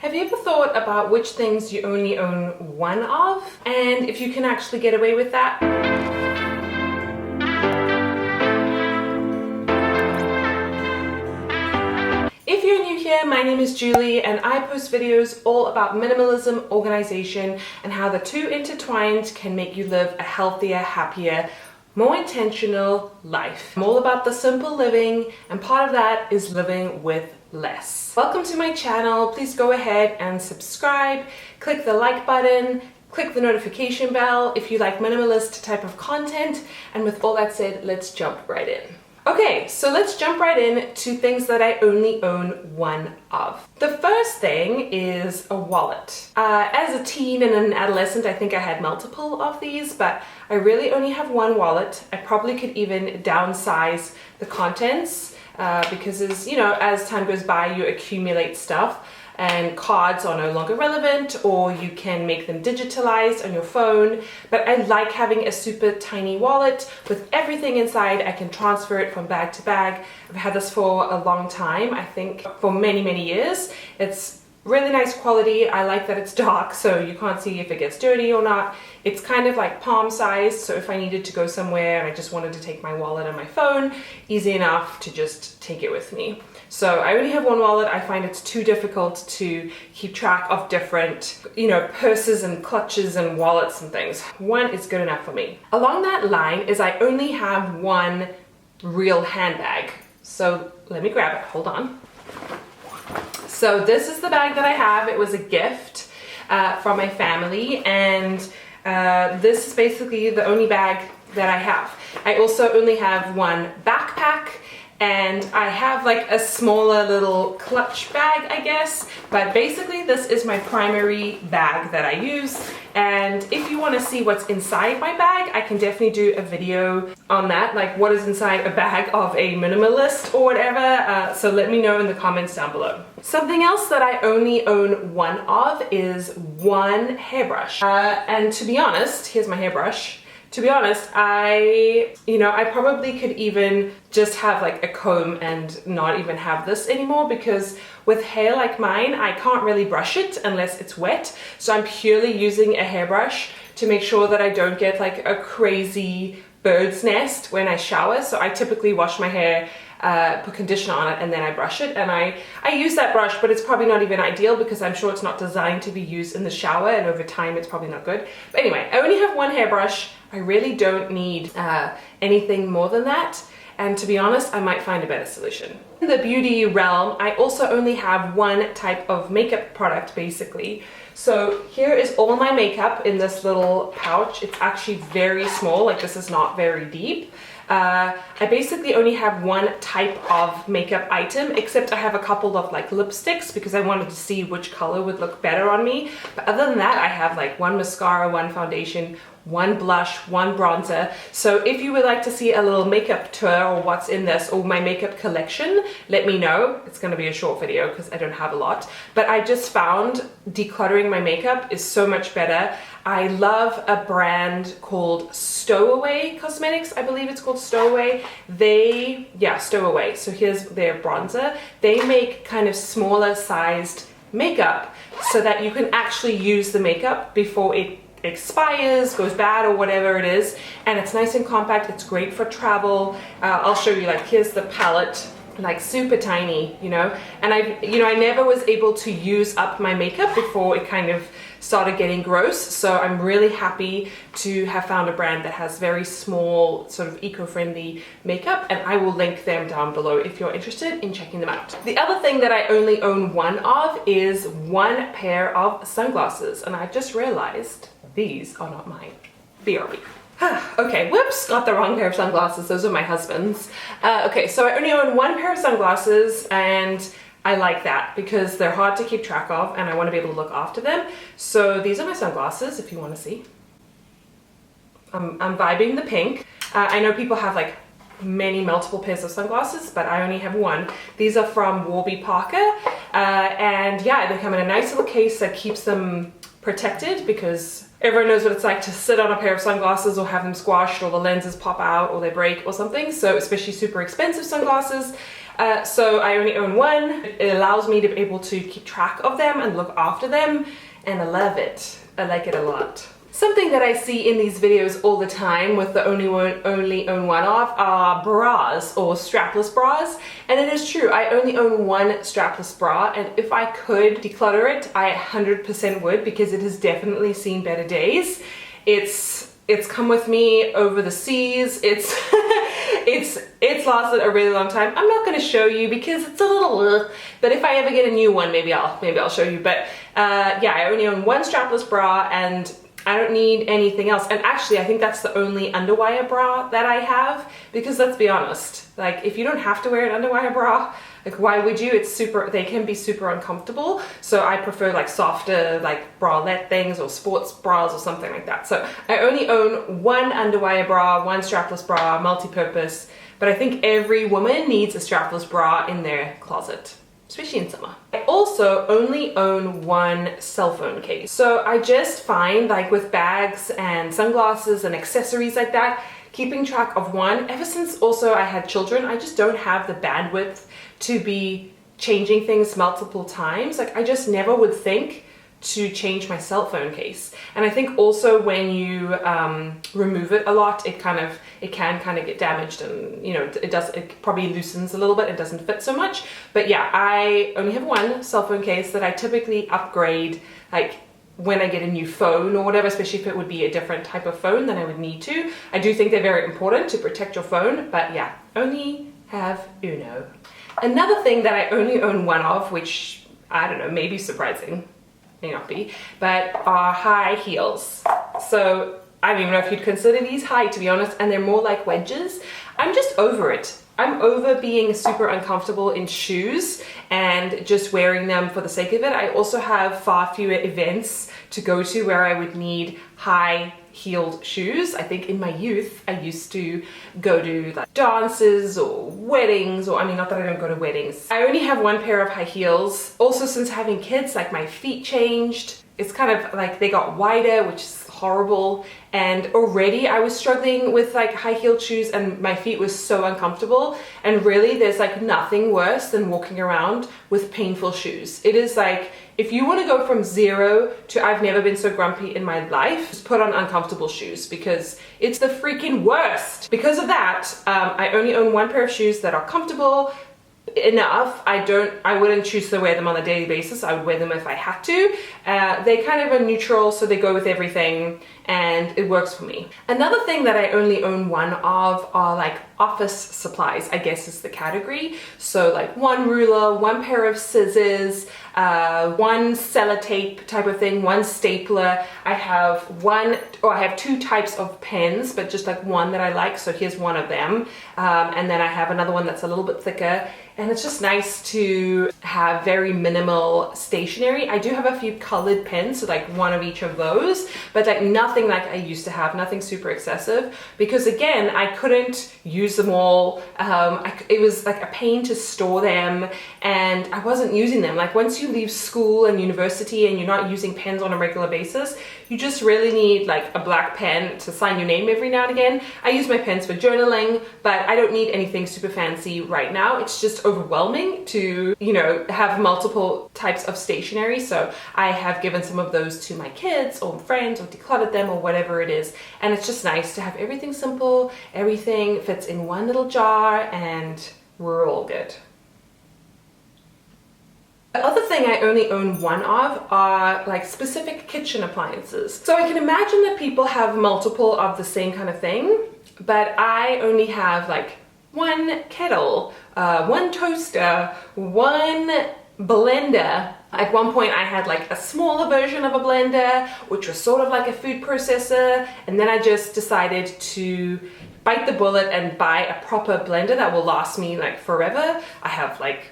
Have you ever thought about which things you only own one of, and if you can actually get away with that? If you're new here, my name is Julie and I post videos all about minimalism, organization, and how the two intertwined can make you live a healthier, happier, more intentional life. I'm all about the simple living, and part of that is living with less. Welcome to my channel. Please go ahead and subscribe, click the like button, click the notification bell if you like minimalist type of content. And with all that said, let's jump right in. Okay, so let's jump right in to things that I only own one of. The first thing is a wallet. As a teen and an adolescent, I think I had multiple of these, but I really only have one wallet. I probably could even downsize the contents because as time goes by, you accumulate stuff. And cards are no longer relevant, or you can make them digitalized on your phone. But I like having a super tiny wallet with everything inside. I can transfer it from bag to bag. I've had this for a long time, I think for many, many years. It's really nice quality. I like that it's dark, so you can't see if it gets dirty or not. It's kind of like palm size, so if I needed to go somewhere and I just wanted to take my wallet and my phone, easy enough to just take it with me. So I only have one wallet. I find it's too difficult to keep track of different, purses and clutches and wallets and things. One is good enough for me. Along that line is I only have one real handbag. So let me grab it, hold on. So this is the bag that I have. It was a gift from my family, and this is basically the only bag that I have. I also only have one backpack, and I have like a smaller little clutch bag, I guess, but basically this is my primary bag that I use. And if you want to see what's inside my bag, I can definitely do a video on that, like what is inside a bag of a minimalist or whatever, so let me know in the comments down below. Something else that I only own one of is one hairbrush, and to be honest, here's my hairbrush. To be honest, I probably could even just have like a comb and not even have this anymore, because with hair like mine, I can't really brush it unless it's wet. So I'm purely using a hairbrush to make sure that I don't get like a crazy bird's nest when I shower. So I typically wash my hair, put conditioner on it, and then I brush it. And I use that brush, but it's probably not even ideal because I'm sure it's not designed to be used in the shower, and over time it's probably not good. But anyway, I only have one hairbrush. I really don't need anything more than that. And to be honest, I might find a better solution. In the beauty realm, I also only have one type of makeup product, basically. So here is all my makeup in this little pouch. It's actually very small, like this is not very deep. I basically only have one type of makeup item, except I have a couple of like lipsticks because I wanted to see which color would look better on me. But other than that, I have like one mascara, one foundation, one blush, one bronzer. So if you would like to see a little makeup tour or what's in this or my makeup collection, let me know. It's going to be a short video because I don't have a lot. But I just found decluttering my makeup is so much better. I love a brand called Stowaway Cosmetics. I believe it's called Stowaway. Stowaway. So here's their bronzer. They make kind of smaller sized makeup so that you can actually use the makeup before it expires, goes bad, or whatever it is. And it's nice and compact. It's great for travel. I'll show you, like, here's the palette, like super tiny, and I never was able to use up my makeup before it kind of started getting gross. So I'm really happy to have found a brand that has very small, sort of eco-friendly makeup, and I will link them down below if you're interested in checking them out. The other thing that I only own one of is one pair of sunglasses, and I just realized these are not mine. BRB. Okay, whoops, got the wrong pair of sunglasses. Those are my husband's. Okay, so I only own one pair of sunglasses, and I like that because they're hard to keep track of and I want to be able to look after them. So these are my sunglasses if you want to see. I'm vibing the pink. I know people have like multiple pairs of sunglasses, but I only have one. These are from Warby Parker, and yeah, they come in a nice little case that keeps them protected, because everyone knows what it's like to sit on a pair of sunglasses or have them squashed, or the lenses pop out or they break or something. So especially super expensive sunglasses. So I only own one. It allows me to be able to keep track of them and look after them, and I love it. I like it a lot. Something that I see in these videos all the time with the only own one of are bras or strapless bras. And it is true, I only own one strapless bra, and if I could declutter it, I 100% would, because it has definitely seen better days. It's come with me over the seas. It's lasted a really long time. I'm not going to show you because it's a little, but if I ever get a new one, maybe I'll show you. But yeah, I only own one strapless bra, and I don't need anything else. And actually, I think that's the only underwire bra that I have, because let's be honest, like, if you don't have to wear an underwire bra, like, why would you? They can be super uncomfortable. So I prefer like softer, like bralette things or sports bras or something like that. So I only own one underwire bra, one strapless bra, multi-purpose, but I think every woman needs a strapless bra in their closet, especially in summer. I also only own one cell phone case. So I just find, like, with bags and sunglasses and accessories like that, keeping track of one, ever since also I had children, I just don't have the bandwidth to be changing things multiple times. Like, I just never would think to change my cell phone case. And I think also when you remove it a lot, it can kind of get damaged, and you know, it probably loosens a little bit, it doesn't fit so much. But yeah, I only have one cell phone case that I typically upgrade, like when I get a new phone or whatever, especially if it would be a different type of phone, then I would need to. I do think they're very important to protect your phone, but yeah, only have uno. Another thing that I only own one of, which I don't know, maybe surprising, may not be, but are high heels. So I don't even know if you'd consider these high, to be honest, and they're more like wedges. I'm just over it. I'm over being super uncomfortable in shoes and just wearing them for the sake of it. I also have far fewer events to go to where I would need high heeled shoes. I think in my youth, I used to go to like dances or weddings, or I mean, not that I don't go to weddings. I only have one pair of high heels. Also, since having kids, like my feet changed. It's kind of like they got wider, which is horrible. And already I was struggling with like high heeled shoes, and my feet were so uncomfortable. And really, there's like nothing worse than walking around with painful shoes. It is like, if you want to go from 0 to I've never been so grumpy in my life, just put on uncomfortable shoes, because it's the freaking worst. Because of that, I only own one pair of shoes that are comfortable enough. I wouldn't choose to wear them on a daily basis. I would wear them if I had to. They kind of are neutral, so they go with everything, and it works for me. Another thing that I only own one of are like office supplies, I guess is the category. So like one ruler, one pair of scissors, one sellotape type of thing, one stapler. I have two types of pens, but just like one that I like, so here's one of them. And then I have another one that's a little bit thicker, and it's just nice to have very minimal stationery. I do have a few colored pens, so like one of each of those, but like nothing like I used to have, nothing super excessive, because again, I couldn't use them all. It was like a pain to store them, and I wasn't using them. Like once you leave school and university and you're not using pens on a regular basis, you just really need like a black pen to sign your name every now and again. I use my pens for journaling, but I don't need anything super fancy right now. It's just overwhelming to, you know, have multiple types of stationery. So I have given some of those to my kids or friends, or decluttered them, or whatever it is. And it's just nice to have everything simple, everything fits in one little jar, and we're all good. The other thing I only own one of are like specific kitchen appliances. So I can imagine that people have multiple of the same kind of thing, but I only have like one kettle, one toaster, one blender. At one point I had like a smaller version of a blender, which was sort of like a food processor, and then I just decided to bite the bullet and buy a proper blender that will last me like forever.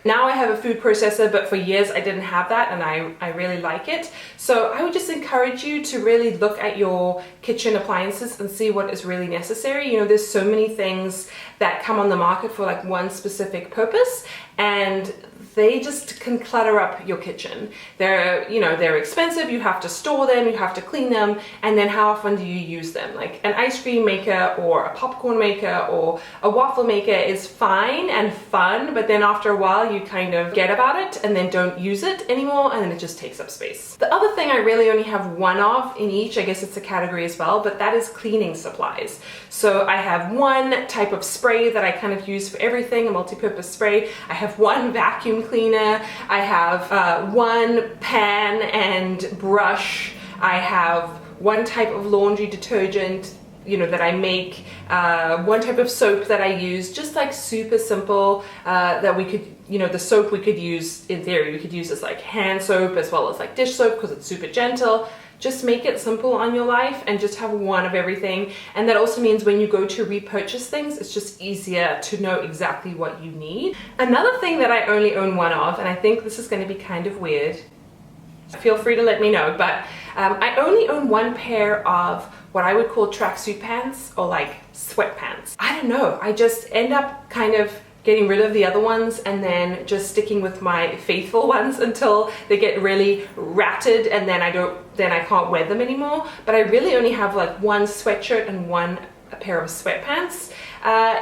Now I have a food processor, but for years I didn't have that, and I really like it. So I would just encourage you to really look at your kitchen appliances and see what is really necessary. You know, there's so many things that come on the market for like one specific purpose, and they just can clutter up your kitchen. They're expensive, you have to store them, you have to clean them, and then how often do you use them? Like an ice cream maker or a popcorn maker or a waffle maker is fine and fun, but then after a while you kind of forget about it and then don't use it anymore, and then it just takes up space. The other thing I really only have one of in each, I guess it's a category as well, but that is cleaning supplies. So I have one type of spray that I kind of use for everything, a multi-purpose spray. I have one vacuum cleaner. I have one pan and brush. I have one type of laundry detergent, that I make, one type of soap that I use, just like super simple, that we could, the soap we could use, in theory, we could use as like hand soap as well as like dish soap because it's super gentle. Just make it simple on your life and just have one of everything. And that also means when you go to repurchase things, it's just easier to know exactly what you need. Another thing that I only own one of, and I think this is going to be kind of weird, feel free to let me know, but I only own one pair of what I would call tracksuit pants or like sweatpants. I don't know, I just end up kind of getting rid of the other ones and then just sticking with my faithful ones until they get really ratted, and then I can't wear them anymore. But I really only have like one sweatshirt and a pair of sweatpants.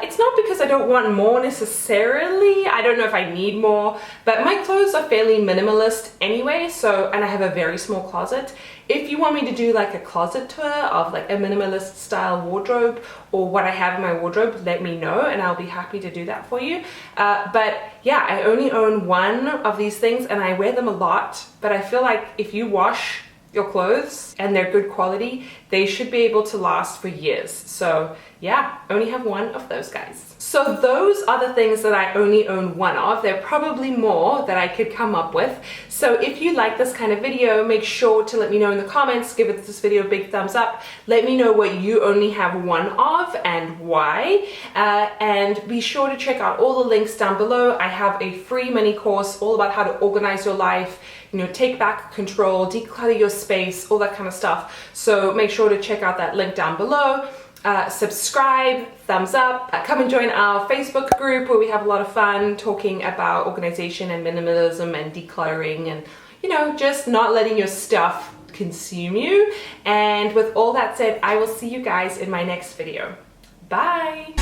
It's not because I don't want more necessarily. I don't know if I need more, but my clothes are fairly minimalist anyway, and I have a very small closet. If you want me to do like a closet tour of like a minimalist style wardrobe or what I have in my wardrobe, let me know and I'll be happy to do that for you. But yeah, I only own one of these things and I wear them a lot, but I feel like if you wash your clothes and they're good quality, they should be able to last for years. So yeah, only have one of those guys. So those are the things that I only own one of. There are probably more that I could come up with. So if you like this kind of video, make sure to let me know in the comments, give this video a big thumbs up. Let me know what you only have one of and why. And be sure to check out all the links down below. I have a free mini course all about how to organize your life, take back control, declutter your space, all that kind of stuff. So make sure to check out that link down below. Subscribe, thumbs up, come and join our Facebook group where we have a lot of fun talking about organization and minimalism and decluttering and, just not letting your stuff consume you. And with all that said, I will see you guys in my next video. Bye!